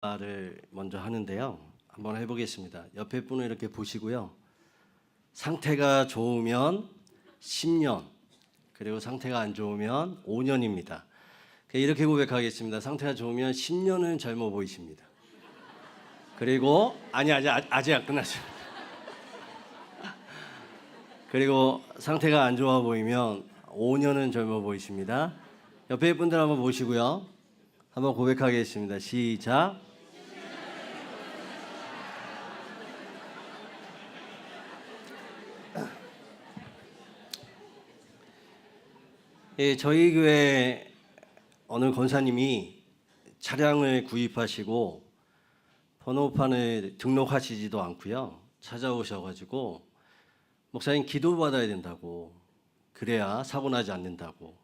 를 먼저 하는데요. 한번 해보겠습니다. 옆에 분을 이렇게 보시고요. 상태가 좋으면 10년, 그리고 상태가 안 좋으면 5년입니다. 이렇게 고백하겠습니다. 상태가 좋으면 10년은 젊어 보이십니다. 그리고 아직 안 끝났습니다. 그리고 상태가 안 좋아 보이면 5년은 젊어 보이십니다. 옆에 분들 한번 보시고요. 한번 고백하겠습니다. 시작. 예, 저희 교회 어느 권사님이 차량을 구입하시고 번호판을 등록하시지도 않고요. 찾아오셔가지고 목사님 기도받아야 된다고, 그래야 사고 나지 않는다고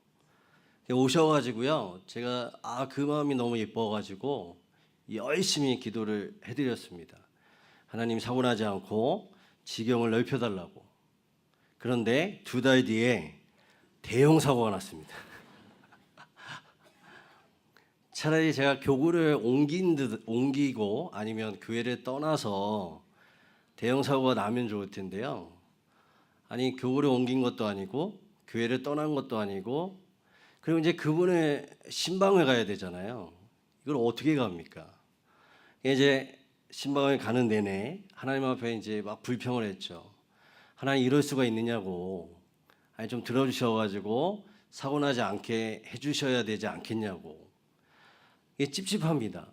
오셔가지고요. 제가 그 마음이 너무 예뻐가지고 열심히 기도를 해드렸습니다. 하나님 사고 나지 않고 지경을 넓혀달라고. 그런데 2달 뒤에 대형 사고가 났습니다. 차라리 제가 교구를 옮기고 아니면 교회를 떠나서 대형 사고가 나면 좋을 텐데요. 아니, 교구를 옮긴 것도 아니고 교회를 떠난 것도 아니고, 그리고 이제 그분의 신방을 가야 되잖아요. 이걸 어떻게 갑니까? 이제 신방을 가는 내내 하나님 앞에 이제 막 불평을 했죠. 하나님, 이럴 수가 있느냐고. 아니, 좀 들어주셔가지고 사고 나지 않게 해주셔야 되지 않겠냐고. 이게 찝찝합니다.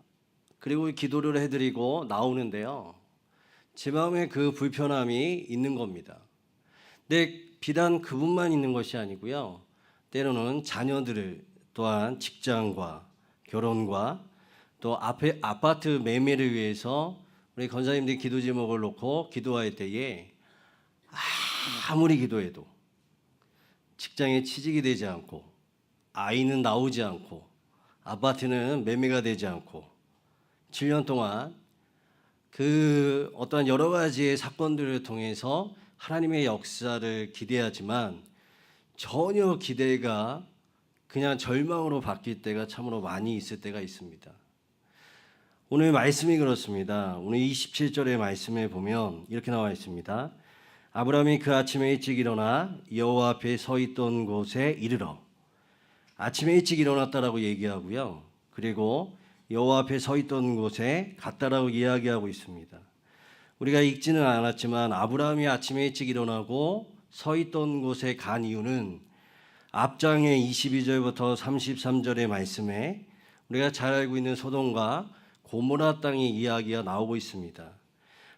그리고 기도를 해드리고 나오는데요. 제 마음에 그 불편함이 있는 겁니다. 근데 비단 그분만 있는 것이 아니고요. 때로는 자녀들을, 또한 직장과 결혼과 또 아파트 매매를 위해서 우리 권사님들이 기도 제목을 놓고 기도할 때에 아무리 기도해도 직장에 취직이 되지 않고, 아이는 나오지 않고, 아파트는 매매가 되지 않고, 7년 동안 그 어떠한 여러 가지의 사건들을 통해서 하나님의 역사를 기대하지만 전혀 기대가 그냥 절망으로 바뀔 때가 참으로 많이 있을 때가 있습니다. 오늘 말씀이 그렇습니다. 오늘 27절의 말씀에 보면 이렇게 나와 있습니다. 아브라함이 그 아침에 일찍 일어나 여호와 앞에 서 있던 곳에 이르러. 아침에 일찍 일어났다라고 얘기하고요. 그리고 여호와 앞에 서 있던 곳에 갔다라고 이야기하고 있습니다. 우리가 읽지는 않았지만 아브라함이 아침에 일찍 일어나고 서 있던 곳에 간 이유는 앞장의 22절부터 33절의 말씀에 우리가 잘 알고 있는 소돔과 고모라 땅의 이야기가 나오고 있습니다.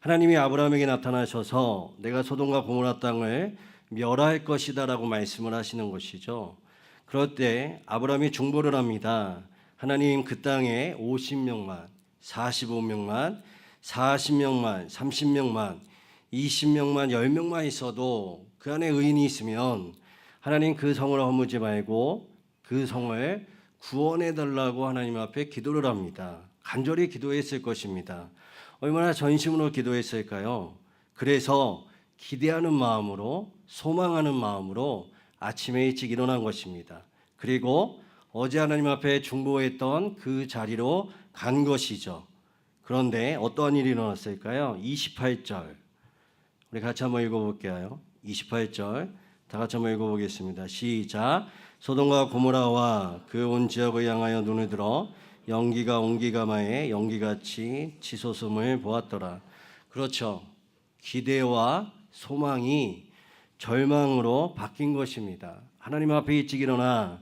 하나님이 아브라함에게 나타나셔서 내가 소돔과 고모라 땅을 멸할 것이다 라고 말씀을 하시는 것이죠. 그럴 때 아브라함이 중보를 합니다. 하나님, 그 땅에 50명만, 45명만, 40명만, 30명만, 20명만, 10명만 있어도 그 안에 의인이 있으면 하나님 그 성을 허무지 말고 그 성을 구원해 달라고 하나님 앞에 기도를 합니다. 간절히 기도했을 것입니다. 얼마나 전심으로 기도했을까요? 그래서 기대하는 마음으로, 소망하는 마음으로 아침에 일찍 일어난 것입니다. 그리고 어제 하나님 앞에 중보했던 그 자리로 간 것이죠. 그런데 어떠한 일이 일어났을까요? 28절 우리 같이 한번 읽어볼게요. 28절 다 같이 한번 읽어보겠습니다. 시작. 소돔과 고모라와 그 온 지역을 향하여 눈을 들어 연기가 온기가마에 연기같이 치솟음을 보았더라. 그렇죠. 기대와 소망이 절망으로 바뀐 것입니다. 하나님 앞에 일찍 일어나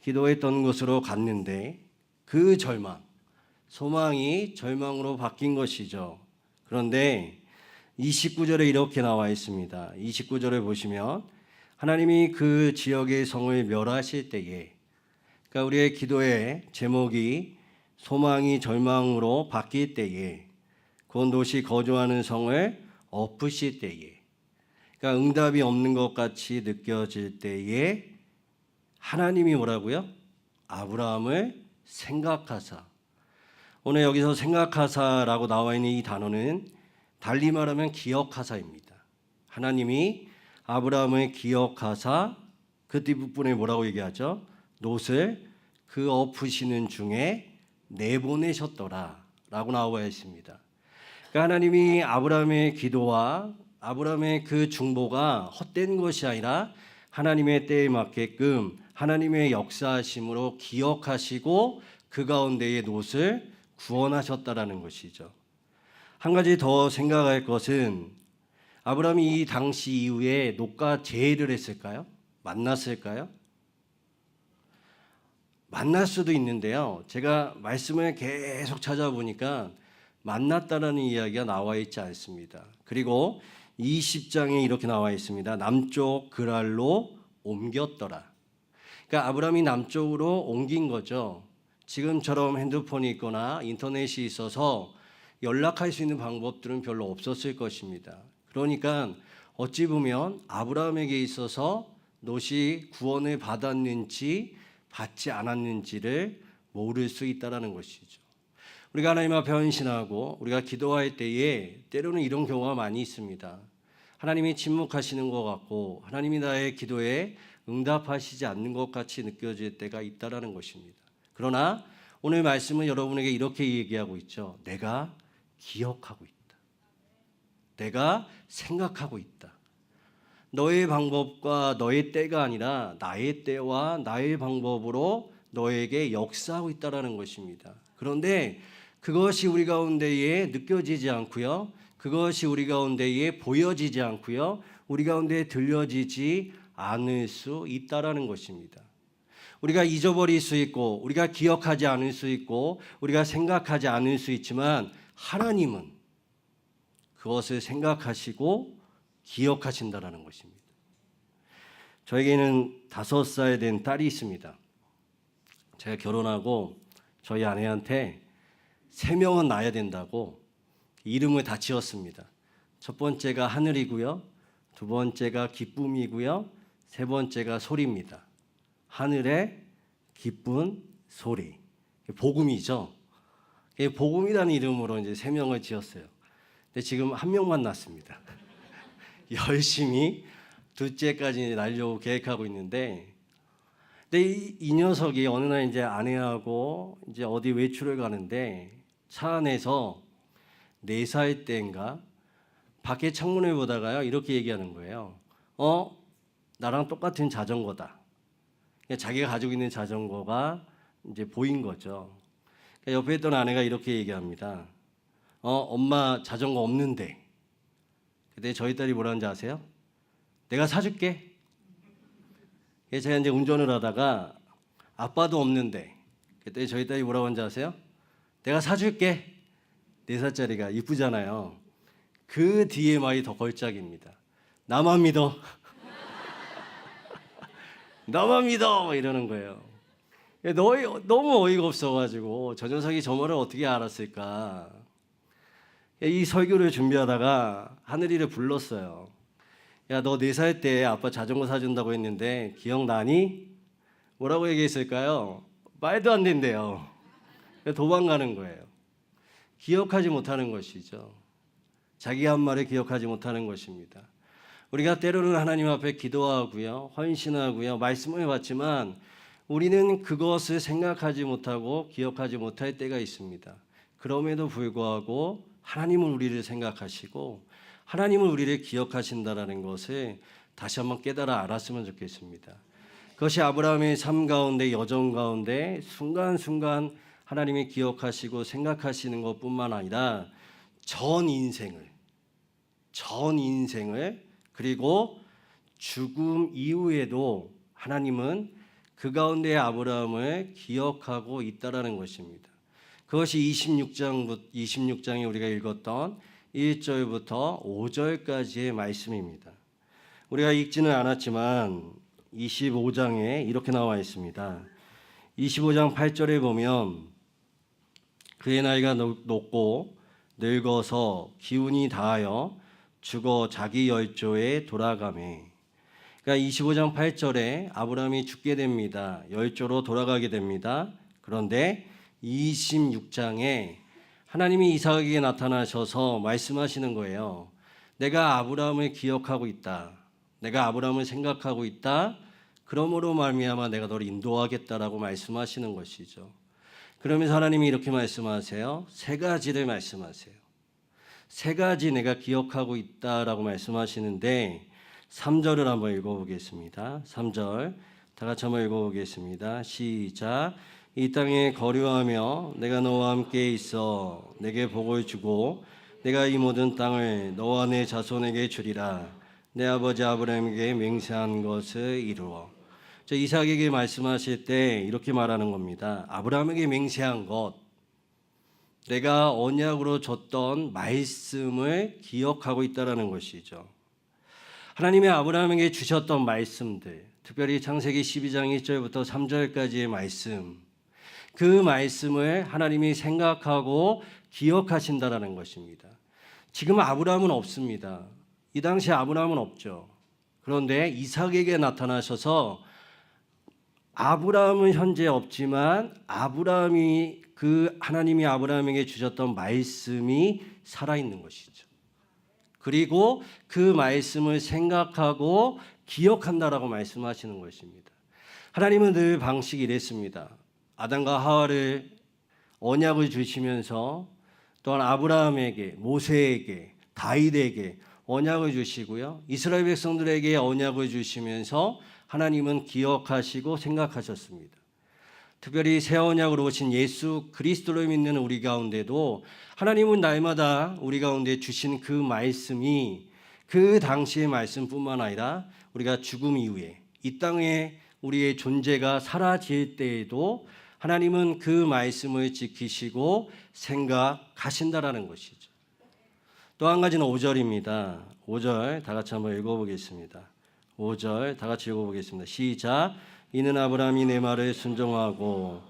기도했던 곳으로 갔는데 그 절망, 소망이 절망으로 바뀐 것이죠. 그런데 29절에 이렇게 나와 있습니다. 29절을 보시면 하나님이 그 지역의 성을 멸하실 때에, 그러니까 우리의 기도의 제목이 소망이 절망으로 바뀔 때에, 그 도시 거주하는 성을 엎으실 때에, 그러니까 응답이 없는 것 같이 느껴질 때에 하나님이 뭐라고요? 아브라함을 생각하사. 오늘 여기서 생각하사라고 나와 있는 이 단어는 달리 말하면 기억하사입니다. 하나님이 아브라함을 기억하사, 그 뒷부분에 뭐라고 얘기하죠? 롯을 그 엎으시는 중에 내보내셨더라 라고 나와 있습니다. 그러니까 하나님이 아브라함의 기도와 아브라함의 그 중보가 헛된 것이 아니라 하나님의 때에 맞게끔 하나님의 역사하심으로 기억하시고 그 가운데의 롯을 구원하셨다라는 것이죠. 한 가지 더 생각할 것은 아브라함이 이 당시 이후에 롯과 재회를 했을까요? 만났을까요? 만날 수도 있는데요. 제가 말씀을 계속 찾아보니까 만났다라는 이야기가 나와 있지 않습니다. 그리고 20장에 이렇게 나와 있습니다. 남쪽 그랄로 옮겼더라. 그러니까 아브라함이 남쪽으로 옮긴 거죠. 지금처럼 핸드폰이 있거나 인터넷이 있어서 연락할 수 있는 방법들은 별로 없었을 것입니다. 그러니까 어찌 보면 아브라함에게 있어서 롯이 구원을 받았는지 받지 않았는지를 모를 수 있다는 것이죠. 우리가 하나님 앞에 헌신하고 우리가 기도할 때에 때로는 이런 경우가 많이 있습니다. 하나님이 침묵하시는 것 같고 하나님이 나의 기도에 응답하시지 않는 것 같이 느껴질 때가 있다는 것입니다. 그러나 오늘 말씀은 여러분에게 이렇게 얘기하고 있죠. 내가 기억하고 있다. 내가 생각하고 있다. 너의 방법과 너의 때가 아니라 나의 때와 나의 방법으로 너에게 역사하고 있다는 것입니다. 그런데 그것이 우리 가운데에 느껴지지 않고요. 그것이 우리 가운데에 보여지지 않고요. 우리 가운데에 들려지지 않을 수 있다는 것입니다. 우리가 잊어버릴 수 있고 우리가 기억하지 않을 수 있고 우리가 생각하지 않을 수 있지만 하나님은 그것을 생각하시고 기억하신다라는 것입니다. 저에게는 5살 된 딸이 있습니다. 제가 결혼하고 저희 아내한테 3명은 낳아야 된다고 이름을 다 지었습니다. 첫 번째가 하늘이고요. 두 번째가 기쁨이고요. 세 번째가 소리입니다. 하늘의 기쁜 소리. 복음이죠. 복음이라는 이름으로 이제 3명을 지었어요. 근데 지금 1명만 낳았습니다. 열심히 둘째까지 낳으려고 계획하고 있는데, 근데 이 녀석이 어느 날 이제 아내하고 이제 어디 외출을 가는데 차 안에서 4살 때인가 밖에 창문을 보다가요 이렇게 얘기하는 거예요. 나랑 똑같은 자전거다. 자기가 가지고 있는 자전거가 이제 보인 거죠. 옆에 있던 아내가 이렇게 얘기합니다. 엄마 자전거 없는데. 그때 저희 딸이 뭐라는지 아세요? 내가 사줄게. 제가 이제 운전을 하다가 아빠도 없는데. 그때 저희 딸이 뭐라고 하는지 아세요? 내가 사줄게. 4살짜리가 이쁘잖아요. 그 뒤에 말이 더 걸작입니다. 나만 믿어. 나만 믿어 이러는 거예요. 너무 어이가 없어가지고 저 녀석이 저 말을 어떻게 알았을까. 이 설교를 준비하다가 하늘이를 불렀어요. 야, 너 4살 때 아빠 자전거 사준다고 했는데 기억나니? 뭐라고 얘기했을까요? 말도 안 된대요. 도망가는 거예요. 기억하지 못하는 것이죠. 자기 한 말을 기억하지 못하는 것입니다. 우리가 때로는 하나님 앞에 기도하고요, 헌신하고요, 말씀을 받지만 우리는 그것을 생각하지 못하고 기억하지 못할 때가 있습니다. 그럼에도 불구하고 하나님은 우리를 생각하시고 하나님은 우리를 기억하신다라는 것을 다시 한번 깨달아 알았으면 좋겠습니다. 그것이 아브라함의 삶 가운데 여정 가운데 순간순간 하나님이 기억하시고 생각하시는 것뿐만 아니라 전 인생을 그리고 죽음 이후에도 하나님은 그 가운데 아브라함을 기억하고 있다라는 것입니다. 그것이 26장에 우리가 읽었던 1절부터 5절까지의 말씀입니다. 우리가 읽지는 않았지만 25장에 이렇게 나와 있습니다. 25장 8절에 보면 그의 나이가 높고 늙어서 기운이 다하여 죽어 자기 열조에 돌아가매. 그러니까 25장 8절에 아브라함이 죽게 됩니다. 열조로 돌아가게 됩니다. 그런데 26장에 하나님이 이삭에게 나타나셔서 말씀하시는 거예요. 내가 아브라함을 기억하고 있다. 내가 아브라함을 생각하고 있다. 그러므로 말미암아 내가 너를 인도하겠다라고 말씀하시는 것이죠. 그러면서 하나님이 이렇게 말씀하세요. 세 가지를 말씀하세요. 세 가지 내가 기억하고 있다라고 말씀하시는데 3절을 한번 읽어보겠습니다. 3절 다 같이 한번 읽어보겠습니다. 시작. 이 땅에 거류하며 내가 너와 함께 있어 내게 복을 주고 내가 이 모든 땅을 너와 내 자손에게 주리라. 내 아버지 아브라함에게 맹세한 것을 이루어. 이삭에게 말씀하실 때 이렇게 말하는 겁니다. 아브라함에게 맹세한 것, 내가 언약으로 줬던 말씀을 기억하고 있다는 것이죠. 하나님이 아브라함에게 주셨던 말씀들, 특별히 창세기 12장 1절부터 3절까지의 말씀, 그 말씀을 하나님이 생각하고 기억하신다라는 것입니다. 지금 아브라함은 없습니다. 이 당시 아브라함은 없죠. 그런데 이삭에게 나타나셔서 아브라함은 현재 없지만 아브라함이 그 하나님이 아브라함에게 주셨던 말씀이 살아있는 것이죠. 그리고 그 말씀을 생각하고 기억한다라고 말씀하시는 것입니다. 하나님은 늘 방식이 이랬습니다. 아담과 하와를 언약을 주시면서 또한 아브라함에게, 모세에게, 다윗에게 언약을 주시고요. 이스라엘 백성들에게 언약을 주시면서 하나님은 기억하시고 생각하셨습니다. 특별히 새 언약으로 오신 예수 그리스도를 믿는 우리 가운데도 하나님은 날마다 우리 가운데 주신 그 말씀이 그 당시의 말씀뿐만 아니라 우리가 죽음 이후에 이 땅에 우리의 존재가 사라질 때에도 하나님은 그 말씀을 지키시고 생각하신다라는 것이죠. 또 한 가지는 5절입니다. 5절 다 같이 한번 읽어보겠습니다. 5절 다 같이 읽어보겠습니다. 시작. 이는 아브라함이 내 말을 순종하고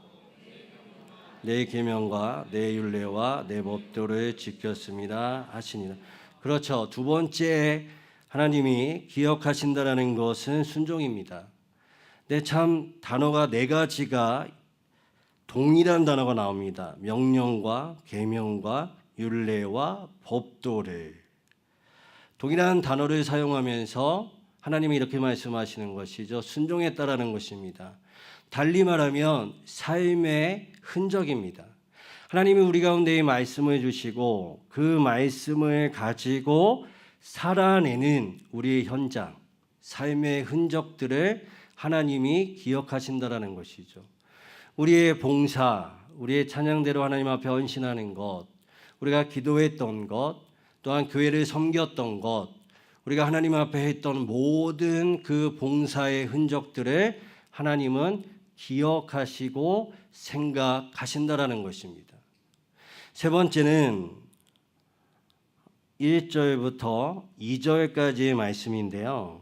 내 계명과 내 율례와 내 법도를 지켰습니다 하시니라. 그렇죠. 두 번째 하나님이 기억하신다라는 것은 순종입니다. 근데 참 단어가 네 가지가 동일한 단어가 나옵니다. 명령과 계명과 율례와 법도를 동일한 단어를 사용하면서 하나님이 이렇게 말씀하시는 것이죠. 순종했다라는 것입니다. 달리 말하면 삶의 흔적입니다. 하나님이 우리 가운데 말씀을 주시고 그 말씀을 가지고 살아내는 우리의 현장, 삶의 흔적들을 하나님이 기억하신다라는 것이죠. 우리의 봉사, 우리의 찬양대로 하나님 앞에 헌신하는 것, 우리가 기도했던 것, 또한 교회를 섬겼던 것, 우리가 하나님 앞에 했던 모든 그 봉사의 흔적들을 하나님은 기억하시고 생각하신다라는 것입니다. 세 번째는 1절부터 2절까지의 말씀인데요.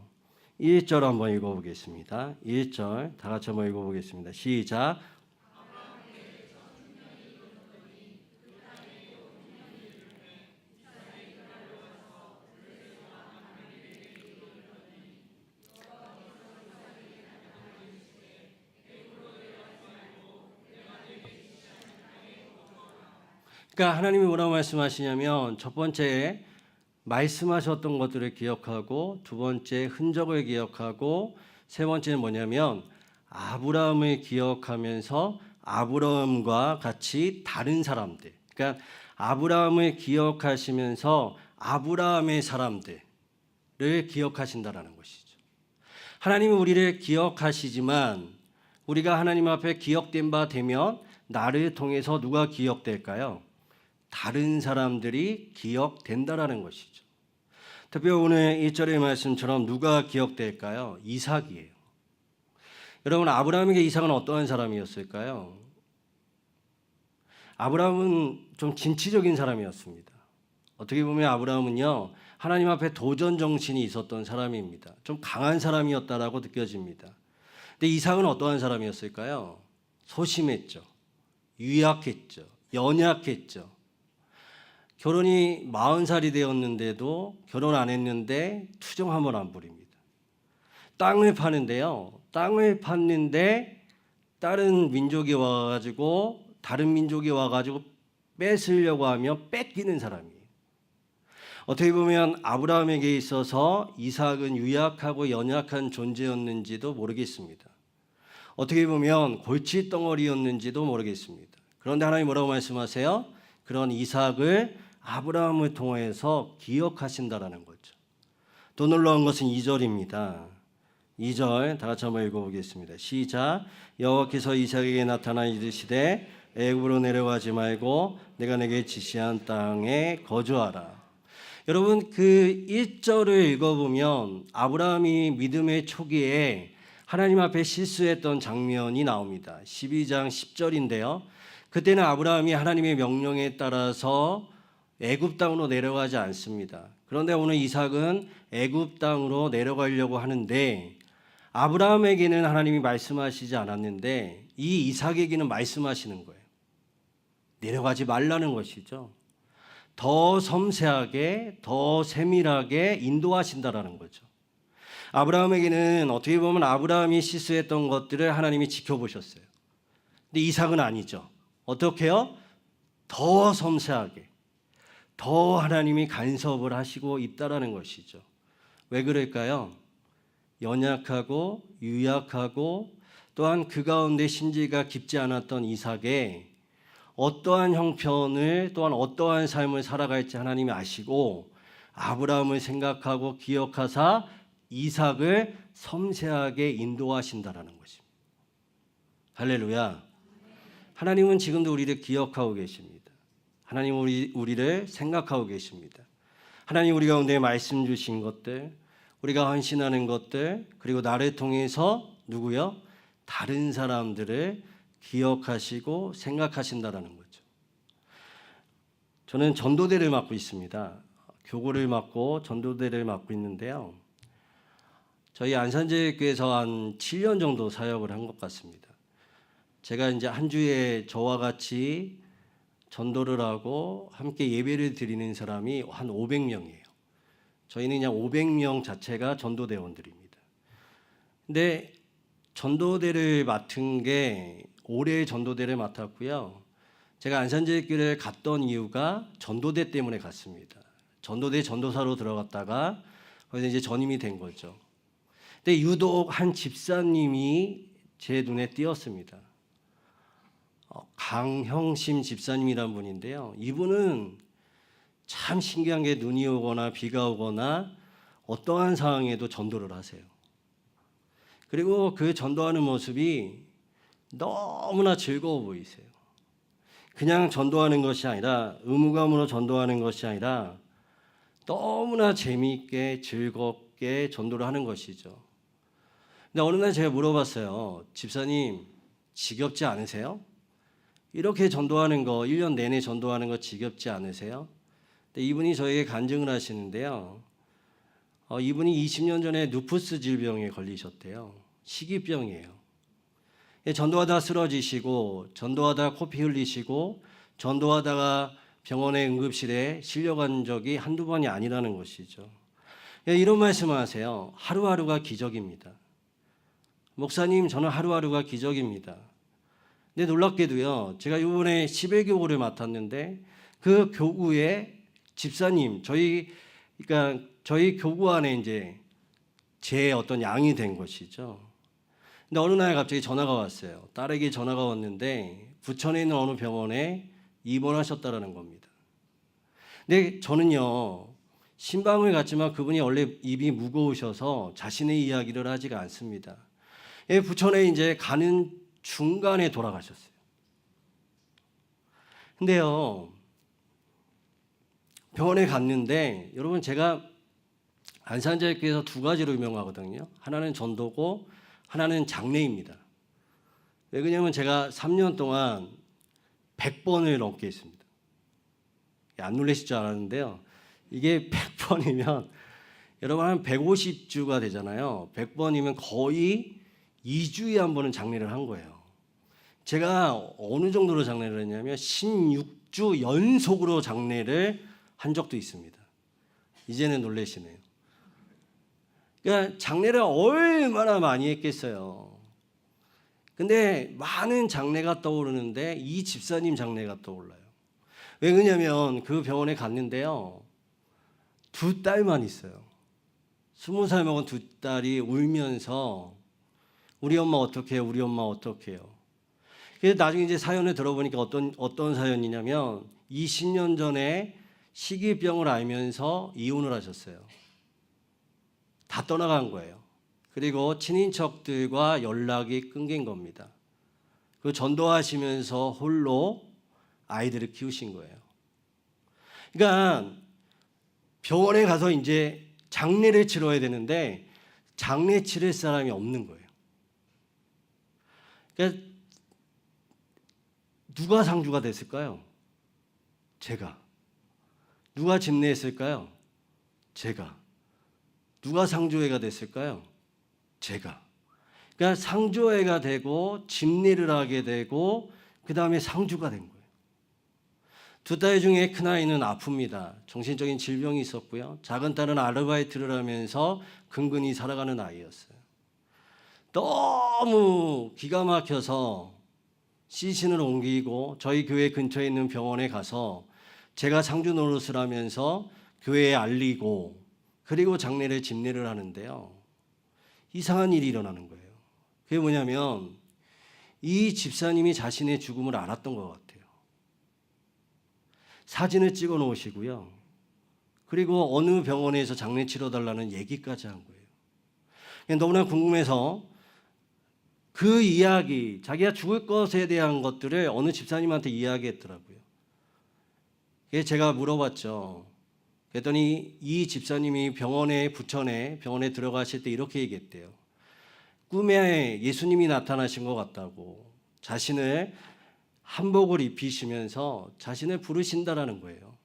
1절 한번 읽어보겠습니다. 1절 다 같이 한번 읽어보겠습니다. 시작. 그러니까 하나님이 뭐라고 말씀하시냐면 첫 번째 말씀하셨던 것들을 기억하고 두 번째 흔적을 기억하고 세 번째는 뭐냐면 아브라함을 기억하면서 아브라함과 같이 다른 사람들, 그러니까 아브라함을 기억하시면서 아브라함의 사람들을 기억하신다라는 것이죠. 하나님은 우리를 기억하시지만 우리가 하나님 앞에 기억된 바 되면 나를 통해서 누가 기억될까요? 다른 사람들이 기억된다라는 것이죠. 특히 오늘 1절의 말씀처럼 누가 기억될까요? 이삭이에요. 여러분, 아브라함에게 이삭은 어떠한 사람이었을까요? 아브라함은 좀 진취적인 사람이었습니다. 어떻게 보면 아브라함은요, 하나님 앞에 도전 정신이 있었던 사람입니다. 좀 강한 사람이었다라고 느껴집니다. 근데 이삭은 어떠한 사람이었을까요? 소심했죠. 유약했죠. 연약했죠. 결혼이 40살이 되었는데도 결혼 안 했는데 투정 한 번 안 부립니다. 땅을 파는데요. 땅을 팠는데 다른 민족이 와가지고 뺏으려고 하며 뺏기는 사람이에요. 어떻게 보면 아브라함에게 있어서 이삭은 유약하고 연약한 존재였는지도 모르겠습니다. 어떻게 보면 골칫덩어리였는지도 모르겠습니다. 그런데 하나님 뭐라고 말씀하세요? 그런 이삭을 아브라함을 통해서 기억하신다라는 거죠. 또 놀라운 것은 2절입니다. 2절 다 같이 한번 읽어보겠습니다. 시작. 여호와께서 이삭에게 나타나 이르시되 애굽으로 내려가지 말고 내가 내게 지시한 땅에 거주하라. 여러분 그 1절을 읽어보면 아브라함이 믿음의 초기에 하나님 앞에 실수했던 장면이 나옵니다. 12장 10절인데요. 그때는 아브라함이 하나님의 명령에 따라서 애굽 땅으로 내려가지 않습니다. 그런데 오늘 이삭은 애굽 땅으로 내려가려고 하는데 아브라함에게는 하나님이 말씀하시지 않았는데 이 이삭에게는 말씀하시는 거예요. 내려가지 말라는 것이죠. 더 섬세하게 더 세밀하게 인도하신다라는 거죠. 아브라함에게는 어떻게 보면 아브라함이 실수했던 것들을 하나님이 지켜보셨어요. 근데 이삭은 아니죠. 어떻게요? 더 섬세하게 더 하나님이 간섭을 하시고 있다라는 것이죠. 왜 그럴까요? 연약하고 유약하고 또한 그 가운데 심지가 깊지 않았던 이삭의 어떠한 형편을 또한 어떠한 삶을 살아갈지 하나님이 아시고 아브라함을 생각하고 기억하사 이삭을 섬세하게 인도하신다라는 것입니다. 할렐루야. 하나님은 지금도 우리를 기억하고 계십니다. 하나님은 우리를 생각하고 계십니다. 하나님 우리 가운데 말씀 주신 것들, 우리가 헌신하는 것들, 그리고 나를 통해서 누구요? 다른 사람들을 기억하시고 생각하신다라는 거죠. 저는 전도대를 맡고 있습니다. 교구를 맡고 전도대를 맡고 있는데요. 저희 안산제일교회에서 한 7년 정도 사역을 한 것 같습니다. 제가 이제 한 주에 저와 같이 전도를 하고 함께 예배를 드리는 사람이 한 500명이에요. 저희는 그냥 500명 자체가 전도대원들입니다. 근데 전도대를 맡은 게 올해 전도대를 맡았고요. 제가 안산제일교회를 갔던 이유가 전도대 때문에 갔습니다. 전도대 전도사로 들어갔다가 거기서 이제 전임이 된 거죠. 근데 유독 한 집사님이 제 눈에 띄었습니다. 강형심 집사님이란 분인데요. 이분은 참 신기한 게 눈이 오거나 비가 오거나 어떠한 상황에도 전도를 하세요. 그리고 그 전도하는 모습이 너무나 즐거워 보이세요. 그냥 전도하는 것이 아니라 의무감으로 전도하는 것이 아니라 너무나 재미있게 즐겁게 전도를 하는 것이죠. 근데 어느 날 제가 물어봤어요. 집사님 지겹지 않으세요? 이렇게 전도하는 거 1년 내내 전도하는 거 지겹지 않으세요? 근데 이분이 저에게 간증을 하시는데요. 이분이 20년 전에 루푸스 질병에 걸리셨대요. 식이병이에요. 전도하다 쓰러지시고 전도하다 코피 흘리시고 전도하다가 병원의 응급실에 실려간 적이 한두 번이 아니라는 것이죠. 이런 말씀을 하세요. 하루하루가 기적입니다. 목사님 저는 하루하루가 기적입니다. 근데 놀랍게도요. 제가 이번에 11교구를 맡았는데 그 교구에 집사님 그러니까 저희 교구 안에 이제 제 어떤 양이 된 것이죠. 근데 어느 날 갑자기 전화가 왔어요. 딸에게 전화가 왔는데 부천에 있는 어느 병원에 입원하셨다라는 겁니다. 근데 저는요. 신방을 갔지만 그분이 원래 입이 무거우셔서 자신의 이야기를 하지가 않습니다. 부천에 이제 가는 중간에 돌아가셨어요. 근데요. 병원에 갔는데 여러분 제가 안산제일교회에서 두 가지로 유명하거든요. 하나는 전도고 하나는 장례입니다. 왜 그러냐면 제가 3년 동안 100번을 넘게 했습니다. 안 놀라실 줄 알았는데요. 이게 100번이면 여러분 한 150주가 되잖아요. 100번이면 거의 2주에 한 번은 장례를 한 거예요. 제가 어느 정도로 장례를 했냐면 16주 연속으로 장례를 한 적도 있습니다. 이제는 놀라시네요. 그러니까 장례를 얼마나 많이 했겠어요. 근데 많은 장례가 떠오르는데 이 집사님 장례가 떠올라요. 왜 그러냐면 그 병원에 갔는데요. 두 딸만 있어요. 20살 먹은 두 딸이 울면서 우리 엄마 어떡해요? 우리 엄마 어떡해요? 그래서 나중에 이제 사연을 들어보니까 어떤 사연이냐면 20년 전에 식이병을 앓면서 이혼을 하셨어요. 다 떠나간 거예요. 그리고 친인척들과 연락이 끊긴 겁니다. 그 전도하시면서 홀로 아이들을 키우신 거예요. 그러니까 병원에 가서 이제 장례를 치러야 되는데 장례 치를 사람이 없는 거예요. 그러니까 누가 상주가 됐을까요? 제가. 누가 집례했을까요? 제가. 누가 상조회가 됐을까요? 제가. 그러니까 상조회가 되고 집례를 하게 되고 그 다음에 상주가 된 거예요. 두 딸 중에 큰아이는 아픕니다. 정신적인 질병이 있었고요. 작은 딸은 아르바이트를 하면서 근근히 살아가는 아이였어요. 너무 기가 막혀서 시신을 옮기고 저희 교회 근처에 있는 병원에 가서 제가 상주 노릇을 하면서 교회에 알리고 그리고 장례를 집례를 하는데요. 이상한 일이 일어나는 거예요. 그게 뭐냐면 이 집사님이 자신의 죽음을 알았던 것 같아요. 사진을 찍어 놓으시고요. 그리고 어느 병원에서 장례 치러달라는 얘기까지 한 거예요. 너무나 궁금해서 그 이야기, 자기가 죽을 것에 대한 것들을 어느 집사님한테 이야기했더라고요. 그래서 제가 물어봤죠. 그랬더니 이 집사님이 부천에 병원에 들어가실 때 이렇게 얘기했대요. 꿈에 예수님이 나타나신 것 같다고 자신을 한복을 입히시면서 자신을 부르신다라는 거예요.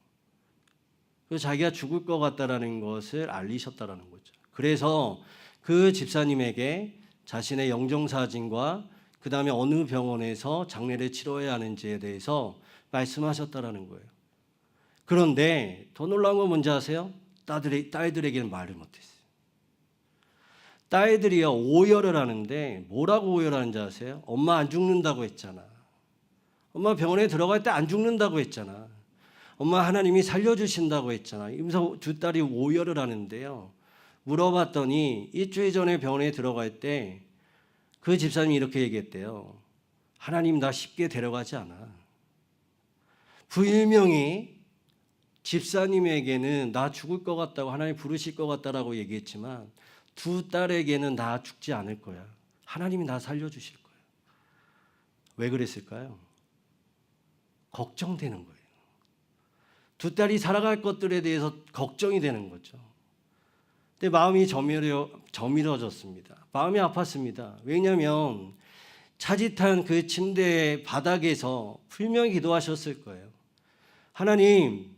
그래서 자기가 죽을 것 같다라는 것을 알리셨다라는 거죠. 그래서 그 집사님에게 자신의 영정사진과 그 다음에 어느 병원에서 장례를 치러야 하는지에 대해서 말씀하셨다라는 거예요. 그런데 더 놀라운 건 뭔지 아세요? 딸들에게는 말을 못했어요. 딸들이요 오열을 하는데 뭐라고 오열하는지 아세요? 엄마 안 죽는다고 했잖아. 엄마 병원에 들어갈 때 안 죽는다고 했잖아. 엄마 하나님이 살려주신다고 했잖아. 이러면서 두 딸이 오열을 하는데요. 물어봤더니 일주일 전에 병원에 들어갈 때 그 집사님이 이렇게 얘기했대요. 하나님 나 쉽게 데려가지 않아. 분명히 집사님에게는 나 죽을 것 같다고 하나님 부르실 것 같다라고 얘기했지만 두 딸에게는 나 죽지 않을 거야. 하나님이 나 살려주실 거야. 왜 그랬을까요? 걱정되는 거예요. 두 딸이 살아갈 것들에 대해서 걱정이 되는 거죠. 근데 마음이 저밀어졌습니다. 마음이 아팠습니다. 왜냐하면 차짓한 그 침대 바닥에서 분명히 기도하셨을 거예요. 하나님,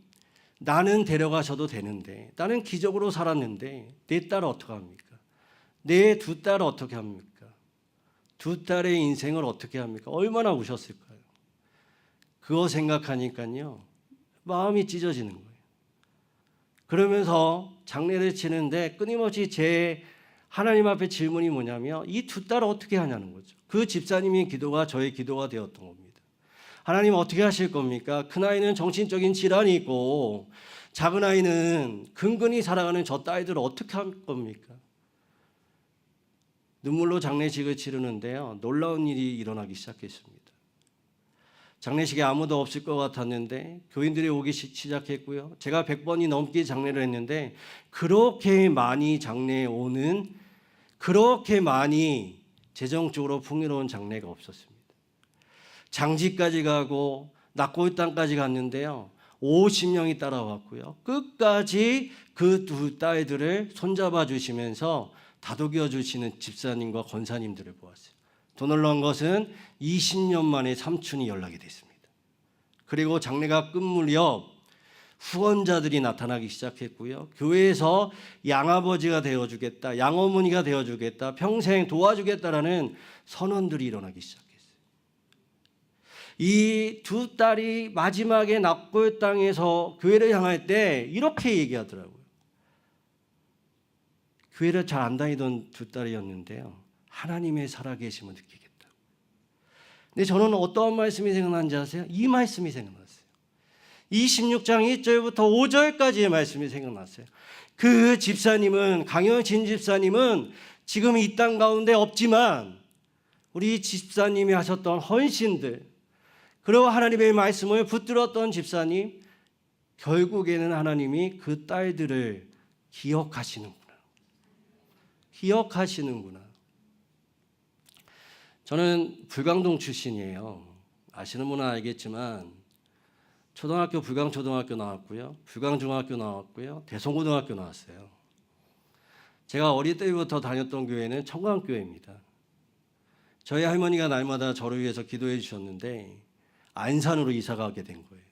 나는 데려가셔도 되는데 나는 기적으로 살았는데 내 딸 어떻게 합니까? 내 두 딸 어떻게 합니까? 두 딸의 인생을 어떻게 합니까? 얼마나 우셨을까요? 그거 생각하니까요 마음이 찢어지는 거예요. 그러면서 장례를 치는데 끊임없이 제 하나님 앞에 질문이 뭐냐면 이 두 딸을 어떻게 하냐는 거죠. 그 집사님의 기도가 저의 기도가 되었던 겁니다. 하나님 어떻게 하실 겁니까? 큰아이는 정신적인 질환이 있고 작은아이는 근근히 살아가는 저 딸들을 어떻게 할 겁니까? 눈물로 장례식을 치르는데요. 놀라운 일이 일어나기 시작했습니다. 장례식에 아무도 없을 것 같았는데 교인들이 오기 시작했고요. 제가 100번이 넘게 장례를 했는데 그렇게 많이 장례에 오는 그렇게 많이 재정적으로 풍요로운 장례가 없었습니다. 장지까지 가고 낙골 땅까지 갔는데요. 50명이 따라왔고요. 끝까지 그 두 딸들을 손잡아 주시면서 다독여 주시는 집사님과 권사님들을 보았어요. 더 놀라운 것은 20년 만에 삼촌이 연락이 됐습니다. 그리고 장례가 끝 무렵 후원자들이 나타나기 시작했고요. 교회에서 양아버지가 되어주겠다, 양어머니가 되어주겠다, 평생 도와주겠다라는 선언들이 일어나기 시작했어요. 이 두 딸이 마지막에 낙골 땅에서 교회를 향할 때 이렇게 얘기하더라고요. 교회를 잘 안 다니던 두 딸이었는데요. 하나님의 살아계심을 느끼겠다. 근데 저는 어떠한 말씀이 생각나는지 아세요? 이 말씀이 생각났어요. 26장 1절부터 5절까지의 말씀이 생각났어요. 그 집사님은 강영진 집사님은 지금 이 땅 가운데 없지만 우리 집사님이 하셨던 헌신들, 그리고 하나님의 말씀을 붙들었던 집사님, 결국에는 하나님이 그 딸들을 기억하시는구나. 기억하시는구나. 저는 불광동 출신이에요. 아시는 분은 알겠지만 초등학교 불광초등학교 나왔고요. 불광중학교 나왔고요. 대성고등학교 나왔어요. 제가 어릴 때부터 다녔던 교회는 청강교회입니다. 저희 할머니가 날마다 저를 위해서 기도해 주셨는데 안산으로 이사 가게 된 거예요.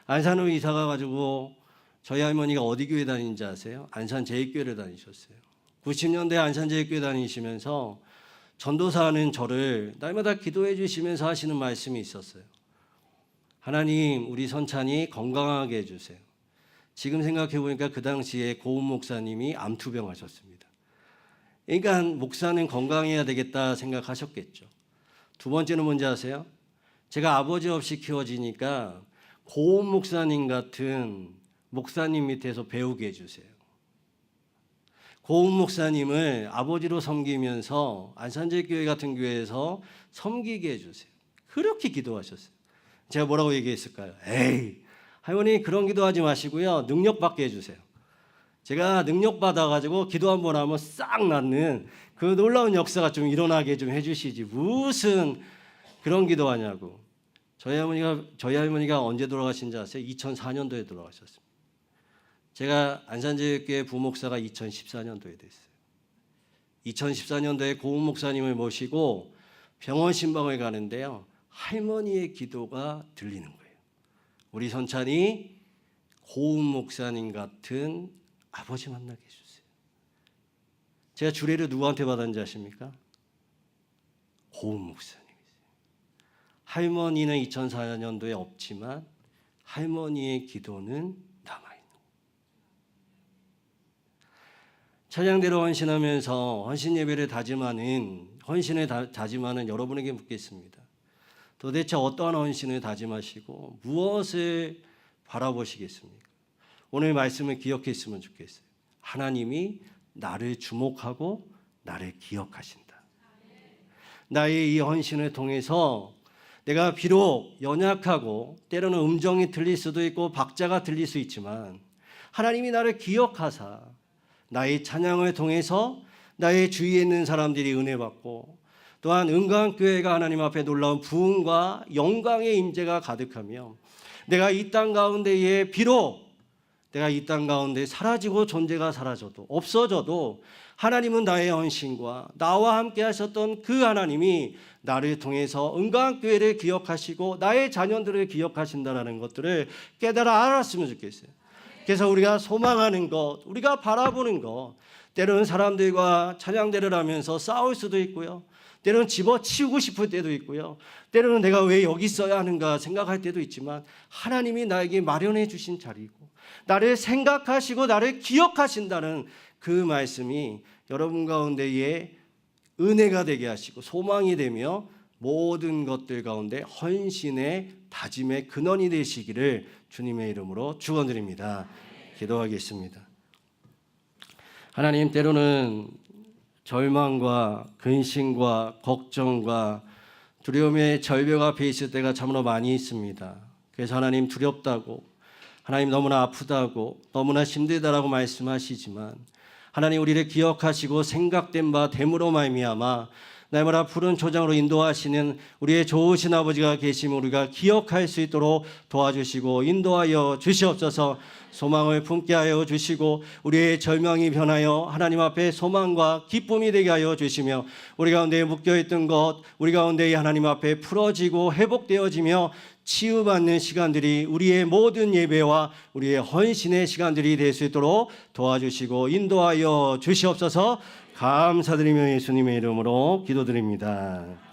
안산으로 이사 가가지고 저희 할머니가 어디 교회 다니는지 아세요? 안산제일교회를 다니셨어요. 90년대 안산제일교회 다니시면서 전도사하는 저를 날마다 기도해 주시면서 하시는 말씀이 있었어요. 하나님, 우리 선찬이 건강하게 해주세요. 지금 생각해 보니까 그 당시에 고은 목사님이 암투병 하셨습니다. 그러니까 목사는 건강해야 되겠다 생각하셨겠죠. 두 번째는 뭔지 아세요? 제가 아버지 없이 키워지니까 고은 목사님 같은 목사님 밑에서 배우게 해주세요. 고은 목사님을 아버지로 섬기면서 안산제일교회 같은 교회에서 섬기게 해주세요. 그렇게 기도하셨어요. 제가 뭐라고 얘기했을까요? 에이, 할머니 그런 기도하지 마시고요. 능력 받게 해주세요. 제가 능력 받아가지고 기도 한번 하면 싹 낫는 그 놀라운 역사가 좀 일어나게 좀 해주시지. 무슨 그런 기도하냐고. 저희 할머니가 언제 돌아가신지 아세요? 2004년도에 돌아가셨습니다. 제가 안산제일교회 부목사가 2014년도에 됐어요. 2014년도에 고은 목사님을 모시고 병원 신방을 가는데요. 할머니의 기도가 들리는 거예요. 우리 선찬이 고은 목사님 같은 아버지 만나게 해주세요. 제가 주례를 누구한테 받았는지 아십니까? 고은 목사님이세요. 할머니는 2004년도에 없지만 할머니의 기도는 남아있는 거예요. 찬양대로 헌신하면서 헌신 예배를 헌신을 다짐하는 여러분에게 묻겠습니다. 도대체 어떠한 헌신을 다짐하시고 무엇을 바라보시겠습니까? 오늘 말씀을 기억했으면 좋겠어요. 하나님이 나를 주목하고 나를 기억하신다. 나의 이 헌신을 통해서 내가 비록 연약하고 때로는 음정이 들릴 수도 있고 박자가 들릴 수 있지만 하나님이 나를 기억하사 나의 찬양을 통해서 나의 주위에 있는 사람들이 은혜 받고 또한 은광교회가 하나님 앞에 놀라운 부흥과 영광의 임재가 가득하며 내가 이 땅 가운데에 비록 내가 이 땅 가운데 사라지고 존재가 사라져도 없어져도 하나님은 나의 헌신과 나와 함께 하셨던 그 하나님이 나를 통해서 은광교회를 기억하시고 나의 자녀들을 기억하신다는 것들을 깨달아 알았으면 좋겠어요. 그래서 우리가 소망하는 것, 우리가 바라보는 것, 때로는 사람들과 찬양대를 하면서 싸울 수도 있고요. 때로는 집어치우고 싶을 때도 있고요. 때로는 내가 왜 여기 있어야 하는가 생각할 때도 있지만 하나님이 나에게 마련해 주신 자리고 나를 생각하시고 나를 기억하신다는 그 말씀이 여러분 가운데에 은혜가 되게 하시고 소망이 되며 모든 것들 가운데 헌신의 다짐의 근원이 되시기를 주님의 이름으로 축원드립니다. 기도하겠습니다. 하나님, 때로는 절망과 근심과 걱정과 두려움의 절벽 앞에 있을 때가 참으로 많이 있습니다. 그래서 하나님 두렵다고, 하나님 너무나 아프다고, 너무나 힘들다라고 말씀하시지만 하나님 우리를 기억하시고 생각된 바 됨으로 말미암아 날마다 푸른 초장으로 인도하시는 우리의 좋으신 아버지가 계심을 우리가 기억할 수 있도록 도와주시고 인도하여 주시옵소서. 소망을 품게 하여 주시고 우리의 절망이 변하여 하나님 앞에 소망과 기쁨이 되게 하여 주시며 우리 가운데 묶여있던 것, 우리 가운데 하나님 앞에 풀어지고 회복되어지며 치유받는 시간들이 우리의 모든 예배와 우리의 헌신의 시간들이 될 수 있도록 도와주시고 인도하여 주시옵소서. 감사드리며 예수님의 이름으로 기도드립니다.